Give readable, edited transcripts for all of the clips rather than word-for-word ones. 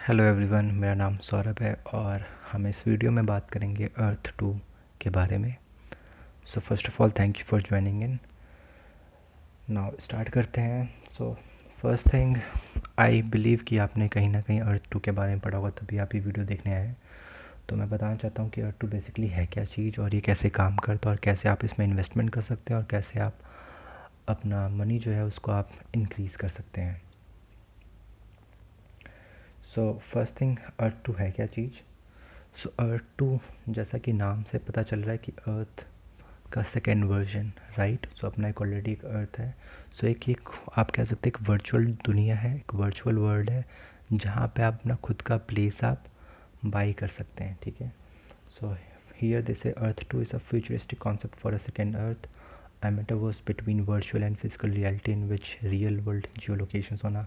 Hello everyone, मेरा नाम सौरभ है और हम इस वीडियो में बात करेंगे अर्थ 2 के बारे में। So first of all thank you for joining in. Now start करते हैं। So first thing, I believe कि आपने कहीं ना कहीं अर्थ 2 के बारे में पढ़ा होगा, तभी आप ये वीडियो देखने आए हैं। तो मैं बताना चाहता हूँ कि अर्थ 2 बेसिकली है क्या चीज़ और ये कैसे काम करता है और कैसे आप इसमें इन्वेस्टमेंट कर सकते हैं और कैसे आप अपना मनी जो है उसको आप इंक्रीज़ कर सकते हैं। सो फर्स्ट थिंग, अर्थ 2 है क्या चीज़। सो अर्थ 2, जैसा कि नाम से पता चल रहा है कि अर्थ का सेकेंड वर्जन, राइट। सो अपना एक ऑलरेडी एक अर्थ है। सो एक आप कह सकते हैं एक वर्चुअल दुनिया है, एक वर्चुअल वर्ल्ड है जहाँ पे आप अपना खुद का प्लेस आप बाई कर सकते हैं, ठीक है। सो हियर दिस से अर्थ 2 is a futuristic concept for a second earth, a metaverse between virtual and physical reality in which real world geolocations on a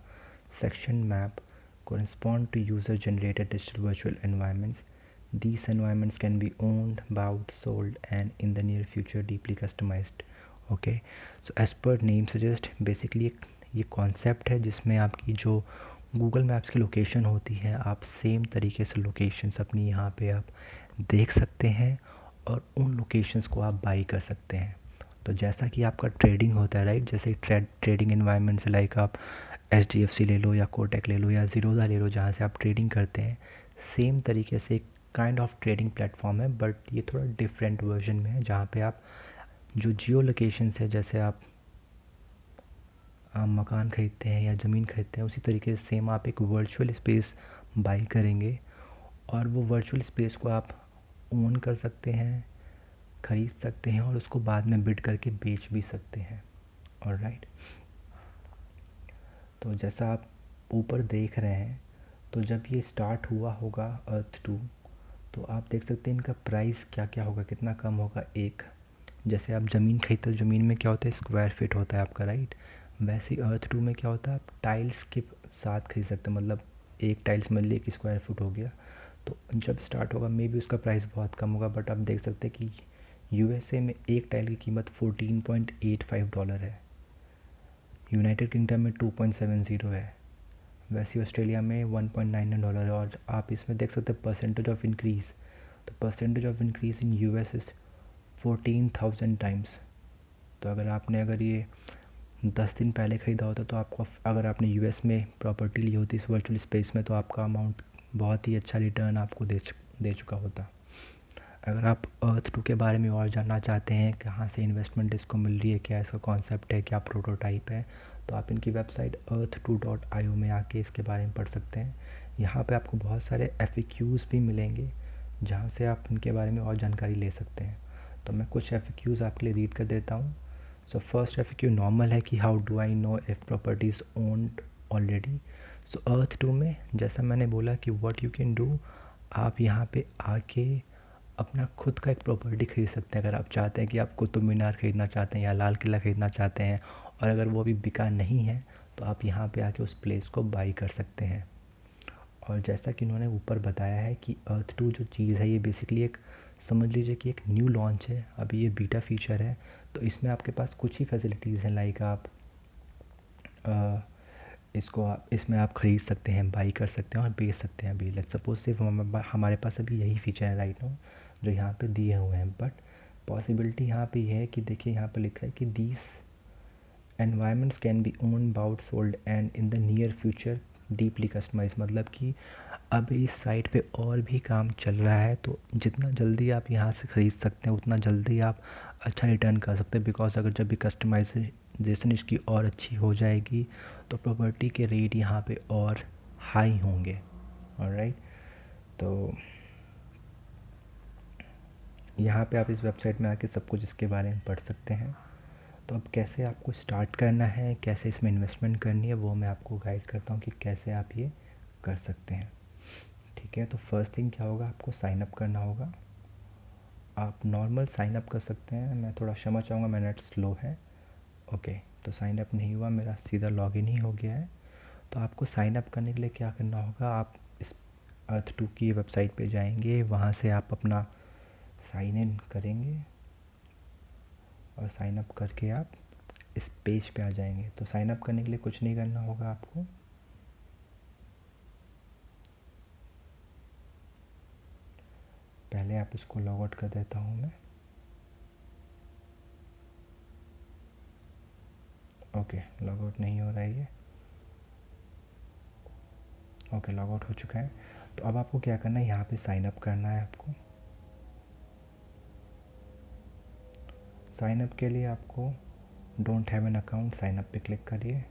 section map correspond to user generated digital virtual environments. These environments can be owned, bought, sold and in the near future deeply customized. Okay, so as per name suggest, basically ये concept है जिसमें आपकी जो Google maps की location होती है, आप same तरीके से लोकेशंस अपनी यहाँ पे आप देख सकते हैं और उन लोकेशंस को आप बाई कर सकते हैं। तो जैसा कि आपका ट्रेडिंग होता है, राइट, जैसे ट्रेडिंग इन्वायरमेंट से लाइक आप HDFC ले लो या कोटक ले लो या ज़ीरोधा ले लो, जहाँ से आप ट्रेडिंग करते हैं, सेम तरीके से एक काइंड ऑफ ट्रेडिंग प्लेटफॉर्म है, बट ये थोड़ा डिफरेंट वर्जन में है, जहाँ पे आप जो जियो लोकेशंस है, जैसे आप मकान ख़रीदते हैं या ज़मीन ख़रीदते हैं, उसी तरीके से सेम आप एक वर्चुअल स्पेस बाई करेंगे और वो वर्चुअल स्पेस को आप ओन कर सकते हैं, ख़रीद सकते हैं और उसको बाद में बिड करके बेच भी सकते हैं। ऑलराइट, तो जैसा आप ऊपर देख रहे हैं, तो जब ये स्टार्ट हुआ होगा अर्थ 2, तो आप देख सकते हैं इनका प्राइस क्या क्या होगा, कितना कम होगा। एक, जैसे आप ज़मीन खरीदते हो, ज़मीन में क्या होता है, स्क्वायर फीट होता है आपका, राइट। वैसे ही अर्थ 2 में क्या होता है, आप टाइल्स के साथ खरीद सकते हैं, मतलब एक टाइल्स मतलब 1 स्क्वायर फुट हो गया। तो जब स्टार्ट होगा मे बी उसका प्राइस बहुत कम होगा, बट आप देख सकते हैं कि USA में एक टाइल की कीमत $14.85 है, यूनाइटेड किंगडम में 2.70 है, वैसे ऑस्ट्रेलिया में $1.99 है। और आप इसमें देख सकते हैं परसेंटेज ऑफ इंक्रीज़, तो percentage of increase in US is 14,000 times. तो अगर ये 10 दिन पहले ख़रीदा होता, तो आपको, अगर आपने US में प्रॉपर्टी ली होती इस वर्चुअल स्पेस में, तो आपका अमाउंट बहुत ही अच्छा रिटर्न आपको दे चुका होता। अगर आप अर्थ 2 के बारे में और जानना चाहते हैं, कहाँ से इन्वेस्टमेंट इसको मिल रही है, क्या इसका कॉन्सेप्ट है, क्या प्रोटोटाइप है, तो आप इनकी वेबसाइट earth2.io में आके इसके बारे में पढ़ सकते हैं। यहाँ पे आपको बहुत सारे FAQs भी मिलेंगे जहाँ से आप इनके बारे में और जानकारी ले सकते हैं। तो मैं कुछ FAQs आपके लिए रीड कर देता हूँ। सो फर्स्ट FAQ नॉर्मल है कि how do I know if property is owned already. So earth 2 में जैसा मैंने बोला कि व्हाट यू कैन डू, आप यहाँ पे आके अपना खुद का एक प्रॉपर्टी ख़रीद सकते हैं। अगर आप चाहते हैं कि आप कुतुब मीनार ख़रीदना चाहते हैं या लाल किला ख़रीदना चाहते हैं, और अगर वो अभी बिका नहीं है, तो आप यहाँ पे आके उस प्लेस को बाई कर सकते हैं। और जैसा कि उन्होंने ऊपर बताया है कि अर्थ 2 जो चीज़ है, ये बेसिकली एक, समझ लीजिए कि एक न्यू लॉन्च है, अभी ये बीटा फीचर है। तो इसमें आपके पास कुछ ही फैसिलिटीज़ हैं, लाइक आप इसमें आप ख़रीद सकते हैं, बाई कर सकते हैं और बेच सकते हैं। अभी लेट्स सपोज सिर्फ हमारे पास अभी यही फीचर है राइट नाउ जो यहाँ पे दिए हुए हैं, बट पॉसिबिलिटी यहाँ पे ये है कि देखिए यहाँ पे लिखा है कि these environments can be owned, bought, sold and in the near future deeply customized. मतलब कि अब इस साइट पे और भी काम चल रहा है, तो जितना जल्दी आप यहाँ से ख़रीद सकते हैं उतना जल्दी आप अच्छा रिटर्न कर सकते हैं, बिकॉज अगर जब भी कस्टमाइजेशन इसकी और अच्छी हो जाएगी तो प्रॉपर्टी के रेट यहाँ पे और हाई होंगे। ऑलराइट, तो यहाँ पे आप इस वेबसाइट में आके सब कुछ इसके बारे में पढ़ सकते हैं। तो अब कैसे आपको स्टार्ट करना है, कैसे इसमें इन्वेस्टमेंट करनी है, वो मैं आपको गाइड करता हूँ कि कैसे आप ये कर सकते हैं। ठीक है, तो फर्स्ट थिंग क्या होगा, आपको साइन अप करना होगा। आप नॉर्मल साइन अप कर सकते हैं, मैं थोड़ा क्षमा चाहूँगा, मेरा नेट स्लो है। ओके, तो साइन अप नहीं हुआ, मेरा सीधा लॉगिन ही हो गया है। तो आपको साइन अप करने के लिए क्या करना होगा, आप इस अर्थ 2 की वेबसाइट पे जाएंगे, वहाँ से आप अपना साइन इन करेंगे और साइन अप करके आप इस पेज पे आ जाएंगे। तो साइन अप करने के लिए कुछ नहीं करना होगा आपको, आप इसको लॉग आउट कर देता हूँ मैं। ओके, लॉग आउट नहीं हो रहा है ये। ओके, लॉग आउट हो चुका है। तो अब आपको क्या करना है, यहाँ पे साइन अप करना है आपको। साइन अप के लिए आपको don't have an account, sign up पे क्लिक करिए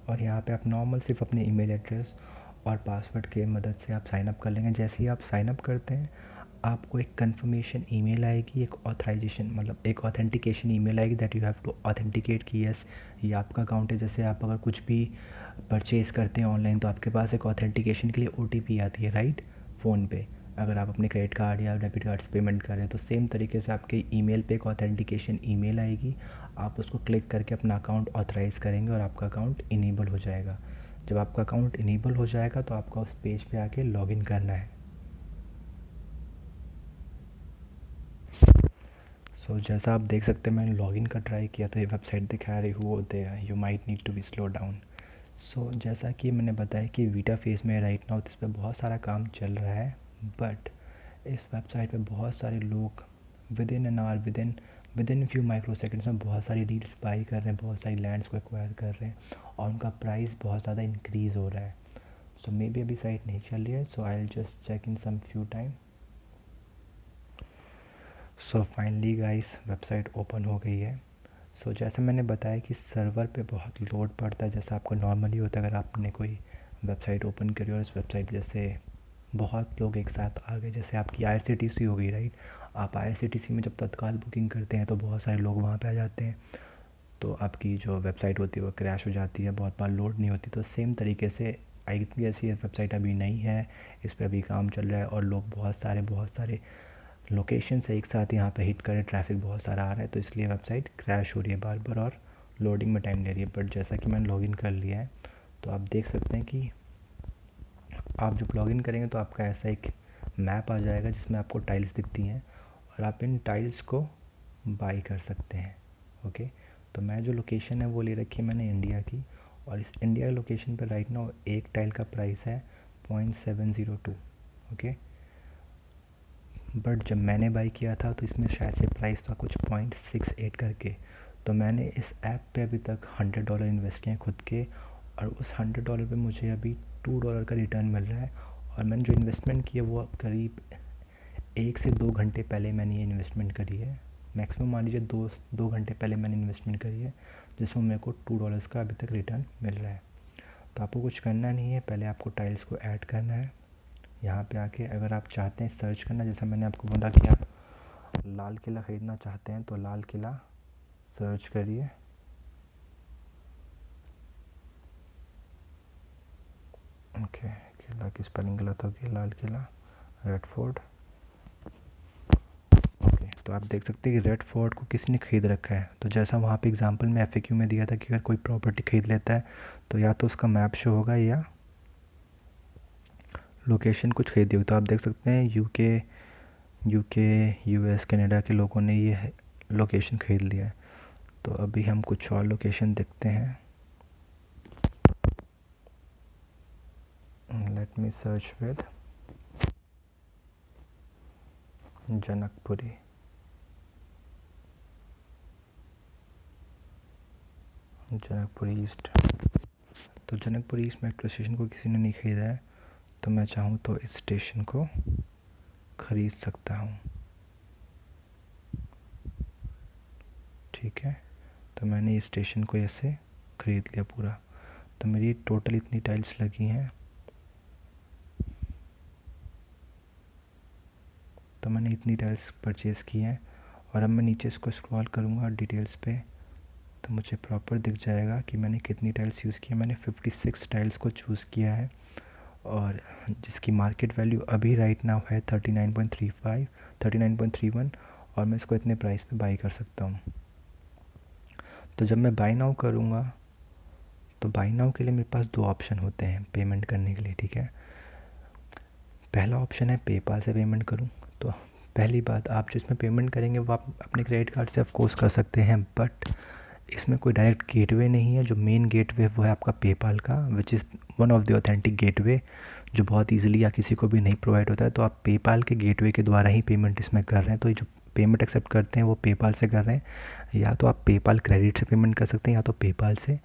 और यहाँ पे आप नॉर्मल सिर्फ अपनी ईमेल एड्रेस और पासवर्ड के मदद से आप साइन अप कर लेंगे। जैसे ही आप साइन अप करते हैं आपको एक कंफर्मेशन ईमेल आएगी, एक ऑथराइजेशन मतलब एक ऑथेंटिकेशन ईमेल आएगी that you have to authenticate कि यस ये आपका अकाउंट है। जैसे आप अगर कुछ भी परचेज़ करते हैं ऑनलाइन तो आपके पास एक ऑथेंटिकेशन के लिए ओटीपी आती है, राइट, फ़ोन पे। अगर आप अपने क्रेडिट कार्ड या डेबिट कार्ड से पेमेंट कर रहे हैं तो सेम तरीके से आपके ईमेल पे एक ऑथेंटिकेशन ईमेल आएगी। आप उसको क्लिक करके अपना अकाउंट ऑथराइज़ करेंगे और आपका अकाउंट इनेबल हो जाएगा। जब आपका अकाउंट इनेबल हो जाएगा तो आपका उस पेज पे आके लॉगिन करना है। सो जैसा आप देख सकते हैं मैंने लॉगिन का ट्राई किया तो ये वेबसाइट दिखा रही हूँ होते हैं you might need to be slow down. So जैसा कि मैंने बताया कि वीटा फेज़ में राइट नाउ इस पर बहुत सारा काम चल रहा है, बट इस वेबसाइट पे बहुत सारे लोग with in an hour with in few micro seconds में बहुत सारी डील्स बाई कर रहे हैं, बहुत सारी लैंड्स को एक्वायर कर रहे हैं और उनका प्राइस बहुत ज़्यादा इंक्रीज़ हो रहा है। सो मे बी अभी साइट नहीं चल रही है, so I will just check in some few time. So finally guys website open हो गई है। सो जैसे मैंने बताया कि सर्वर पे बहुत लोड पड़ता है, जैसा आपको नॉर्मली होता है अगर आपने कोई वेबसाइट ओपन करी और इस वेबसाइट जैसे बहुत लोग एक साथ आ गए, जैसे आपकी IRCTC हो गई, राइट। आप IRCTC में जब तत्काल बुकिंग करते हैं तो बहुत सारे लोग वहाँ पे आ जाते हैं तो आपकी जो वेबसाइट होती है वो क्रैश हो जाती है, बहुत बार लोड नहीं होती। तो सेम तरीके से IPS वेबसाइट अभी नहीं है, इस पर अभी काम चल रहा है और लोग बहुत सारे लोकेशन से एक साथ यहाँ पे हिट करें, ट्रैफिक बहुत सारा आ रहा है तो इसलिए वेबसाइट क्रैश हो रही है बार बार और लोडिंग में टाइम ले रही है। बट जैसा कि मैंने लॉगिन कर लिया है तो आप देख सकते हैं कि आप जब लॉगिन करेंगे तो आपका ऐसा एक मैप आ जाएगा जिसमें आपको टाइल्स दिखती हैं और आप इन टाइल्स को बाई कर सकते हैं। ओके, तो मैं जो लोकेशन है वो ले रखी है मैंने इंडिया की और इस इंडिया लोकेशन पर राइट नाउ एक टाइल का प्राइस है 0.702। ओके, बट जब मैंने बाई किया था तो इसमें शायद से प्राइस था कुछ 0.68 करके। तो मैंने इस ऐप पे अभी तक $100 इन्वेस्ट किए हैं खुद के और उस $100 पे मुझे अभी $2 का रिटर्न मिल रहा है। और मैंने जो इन्वेस्टमेंट की है वो करीब 1 से 2 घंटे पहले मैंने ये इन्वेस्टमेंट करी है। मैक्सिमम मान लीजिए 2 घंटे पहले मैंने इन्वेस्टमेंट करी है जिसमें मेरे को $2 का अभी तक रिटर्न मिल रहा है। तो आपको कुछ करना नहीं है, पहले आपको टाइल्स को ऐड करना है। यहाँ पे आके अगर आप चाहते हैं सर्च करना, जैसा मैंने आपको बोला कि आप लाल किला ख़रीदना चाहते हैं तो लाल किला सर्च करिए। ओके, किला की स्पेलिंग गलत होगी, Lal Qila, red fort. Okay, तो आप देख सकते हैं कि रेड फोर्ट को किसी ने ख़रीद रखा है। तो जैसा वहाँ पे एग्जांपल में FAQ में दिया था कि अगर कोई प्रॉपर्टी ख़रीद लेता है तो या तो उसका मैप शो होगा या लोकेशन कुछ ख़रीदी होगी। तो आप देख सकते हैं यूके US कनाडा के लोगों ने ये लोकेशन ख़रीद लिया है। तो अभी हम कुछ और लोकेशन देखते हैं। Let me search with Janakpuri. Janakpuri east, तो जनकपुरी ईस्ट मेट्रो स्टेशन को किसी ने नहीं ख़रीदा है तो मैं चाहूँ तो इस स्टेशन को ख़रीद सकता हूँ। ठीक है, तो मैंने इस स्टेशन को ऐसे ख़रीद लिया पूरा। तो मेरी टोटल इतनी टाइल्स लगी हैं, तो मैंने इतनी टाइल्स परचेज़ की हैं। और अब मैं नीचे इसको स्क्रॉल करूँगा डिटेल्स पे तो मुझे प्रॉपर दिख जाएगा कि मैंने कितनी टाइल्स यूज़ की है। मैंने 56 टाइल्स को चूज़ किया है और जिसकी मार्केट वैल्यू अभी राइट नाउ है 39.31 और मैं इसको इतने प्राइस पे बाई कर सकता हूँ। तो जब मैं बाई नाउ करूँगा तो बाई नाउ के लिए मेरे पास 2 ऑप्शन होते हैं पेमेंट करने के लिए। ठीक है, पहला ऑप्शन है पेपाल से पेमेंट करूँ। तो पहली बात, आप जिसमें पेमेंट करेंगे वो आप अपने क्रेडिट कार्ड से ऑफ कोर्स कर सकते हैं, बट इसमें कोई डायरेक्ट गेटवे नहीं है। जो मेन गेटवे वो है आपका पेपाल का, which is one of the authentic gateway, जो बहुत ईजिली या किसी को भी नहीं प्रोवाइड होता है। तो आप पेपाल के गेटवे के द्वारा ही पेमेंट इसमें कर रहे हैं। तो ये जो पेमेंट एक्सेप्ट करते हैं वो पेपाल से कर रहे हैं, या तो आप पेपाल क्रेडिट से पेमेंट कर सकते हैं या तो पेपाल से।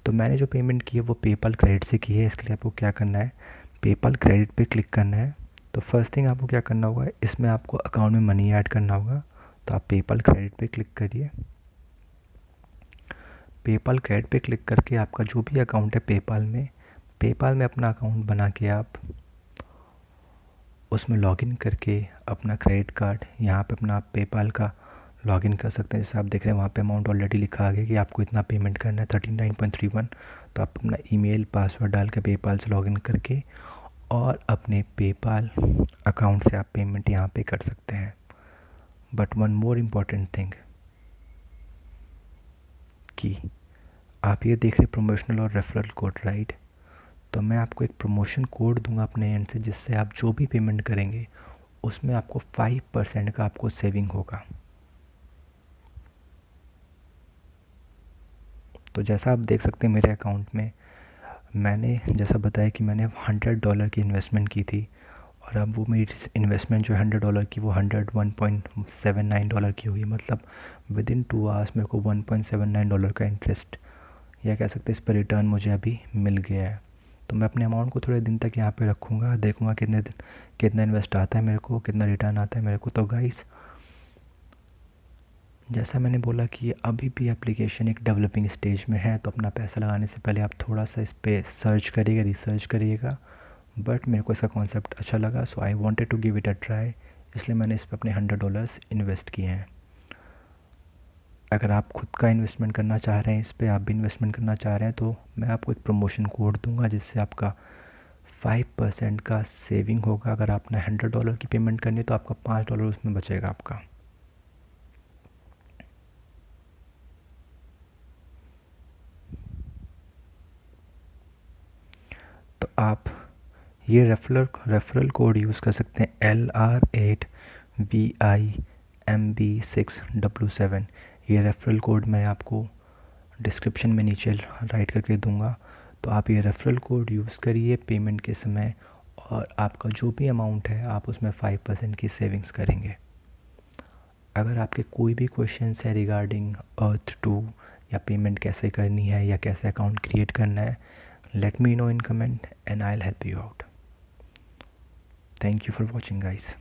तो मैंने जो पेमेंट की है वो पेपाल क्रेडिट से की है। इसके लिए आपको क्या करना है, पेपाल क्रेडिट पे क्लिक करना है। तो फर्स्ट थिंग आपको क्या करना होगा, इसमें आपको अकाउंट में मनी ऐड करना होगा। तो आप पेपाल क्रेडिट पे क्लिक करिए। पेपाल क्रेडिट पे क्लिक करके आपका जो भी अकाउंट है पेपाल में अपना अकाउंट बना के आप उसमें लॉगिन करके अपना क्रेडिट कार्ड यहाँ पे अपना पेपाल का लॉगिन कर सकते हैं। जैसे आप देख रहे हैं वहाँ पे अमाउंट ऑलरेडी लिखा आ गया कि आपको इतना पेमेंट करना है 39.31। तो आप अपना ईमेल पासवर्ड डाल के पेपाल से लॉगिन करके और अपने पेपाल अकाउंट से आप पेमेंट यहाँ पे कर सकते हैं। But one more important thing कि आप ये देख रहे प्रमोशनल और रेफरल कोड, राइट? तो मैं आपको एक प्रमोशन कोड दूंगा अपने एंड से, जिससे आप जो भी पेमेंट करेंगे उसमें आपको 5% का आपको सेविंग होगा। तो जैसा आप देख सकते हैं मेरे अकाउंट में मैंने जैसा बताया कि मैंने $100 की इन्वेस्टमेंट की थी, और अब वो मेरी इन्वेस्टमेंट जो है $100 की वो $101.79 की हुई। मतलब विद इन 2 आवर्स मेरे को $1.79 का इंटरेस्ट या कह सकते हैं इस पर रिटर्न मुझे अभी मिल गया है। तो मैं अपने अमाउंट को थोड़े दिन तक यहाँ पे रखूँगा, देखूँगा कितना इन्वेस्ट आता है मेरे को, कितना रिटर्न आता है मेरे को। तो गाइस, जैसा मैंने बोला कि अभी भी एप्लीकेशन एक डेवलपिंग स्टेज में है, तो अपना पैसा लगाने से पहले आप थोड़ा सा इस पर सर्च करिएगा, रिसर्च करिएगा। बट मेरे को इसका कॉन्सेप्ट अच्छा लगा, so I wanted to give it a try, इसलिए मैंने इस पर अपने $100 इन्वेस्ट किए हैं। अगर आप खुद का इन्वेस्टमेंट करना चाह रहे हैं, इस पर आप भी इन्वेस्टमेंट करना चाह रहे हैं, तो मैं आपको एक प्रमोशन कोड दूंगा जिससे आपका 5% का सेविंग होगा। अगर आपने $100 की पेमेंट करनी है तो आपका $5 उसमें बचेगा आपका। तो आप ये रेफरल कोड यूज़ कर सकते हैं LR8VIMB6W7। ये रेफरल कोड मैं आपको डिस्क्रिप्शन में नीचे राइट करके दूंगा। तो आप ये रेफरल कोड यूज़ करिए पेमेंट के समय, और आपका जो भी अमाउंट है आप उसमें 5% की सेविंग्स करेंगे। अगर आपके कोई भी क्वेश्चंस है रिगार्डिंग अर्थ2 या पेमेंट कैसे करनी है या कैसे अकाउंट क्रिएट करना है, let me know in comment and I'll help you out. Thank you for watching, guys.